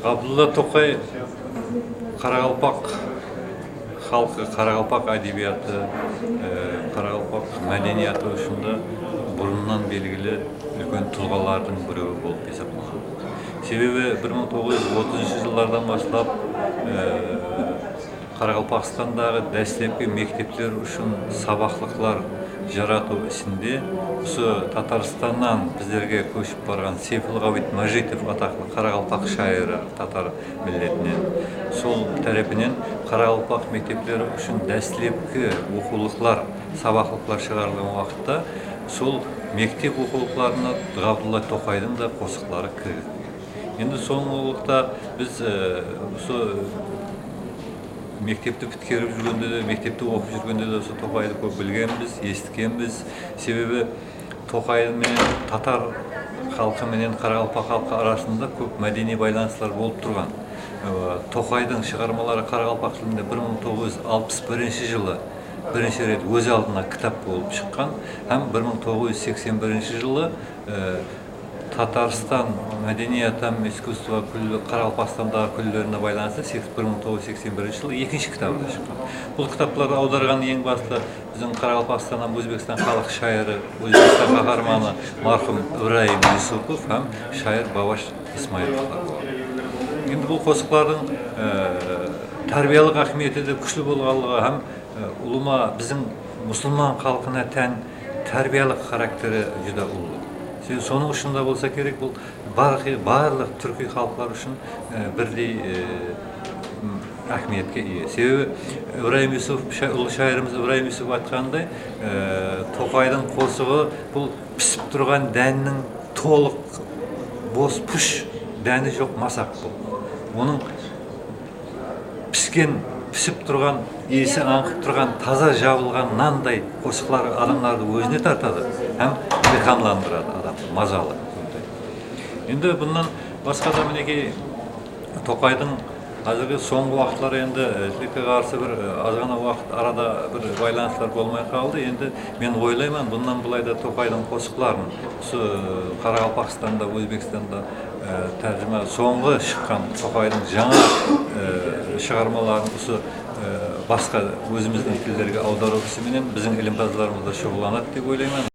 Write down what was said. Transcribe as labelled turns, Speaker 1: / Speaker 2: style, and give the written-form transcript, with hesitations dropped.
Speaker 1: Абдулла Токай Қарақалпақ халқы, Қарақалпақ әдебиеті, Қарақалпақ мәдениеті үшін бұрыннан белгілі үлкен тұлғалардың біреуі болып есептеледі. Себебі 1930 жылдардан бастап Қарақалпақстандағы дәстепке мектептер үшін сабақлықлар жарату ісінде осы Татарстаннан біздерге көшіп барған Сейфулғабит Мәжитов атақты Қарақалпақ шайыры татар миллетінен, сол тарапынан Қарақалпақ мектептері үшін дәстепкі оқулықлар, сабақлықлар шығарылған уақытта сол мектеп оқулықтарына Ғабдулла Токайдың да қосықлары кірді. Енді соңғылықта біз мектепті біткеріп жүргенде де, мектепті оқып жүргенде де Токайды көп білгенбіз, естігенбіз. Себебі Токай менен татар халқы менен Қарақалпақ халқы арасында көп мәдени байланыстар болып тұрған. Токайдың шығармалары Қарақалпақ тілінде 1961 жылы бірінші рет өз алдына кітап болып шыққан, һәм 1981 жылы Татарстан мәдениет һәм искусство Қарақалпақстандағы күллеріне байланысты 1981 жылы екінші кітабы да шыққан. Бұл кітаптарды аударған ең басты біздің Қарақалпақстаннан Өзбекстан халық шайыры, Өзбекстан қаһарманы марқұм Ибраим Юсупов һәм шайыр Бабаш Исмайыловлар. Енді бұл қосықлардың тәрбиялық ахметі де күшлі болғанлығы һәм ұлыма біздің мұсылман халқына тән тәрбиялық характері жүдә ұлы. Соның үшін болса керек, бұл барлық түркі халқылар үшін бірдей әхметке ие. Себебі Ибраим Юсуп, ұлы шайырымыз Ибраим Юсуп айтқандай, Токайдың қосығы бұл пісіп тұрған дәннің толық бос пүш дәні жоқ масақ бұл. Оның пісіп тұрған, иесі аңқып тұрған, таза жабылған нандай қосықлар адамдарды өзіне тартады, һәм илһамландырады адамды, мазалы. Енді бұнан басқа да мінекей Токайдың қазіргі соңғы уақытлары енді тілекке қарсы бір азғана уақыт арада бір байланыстар болмай қалды. Енді мен ойлаймын, бұнан былай да Токайдың қосықларын Қарақалпақстанда, Өзбекстанда тәржіма соңғы шыққан Токайдың жаңа шығармаларын басқа өзіміздің тілдерге аудару ісіменен біздің ілімпаздарымыз да шұғыланады деп ойлаймын.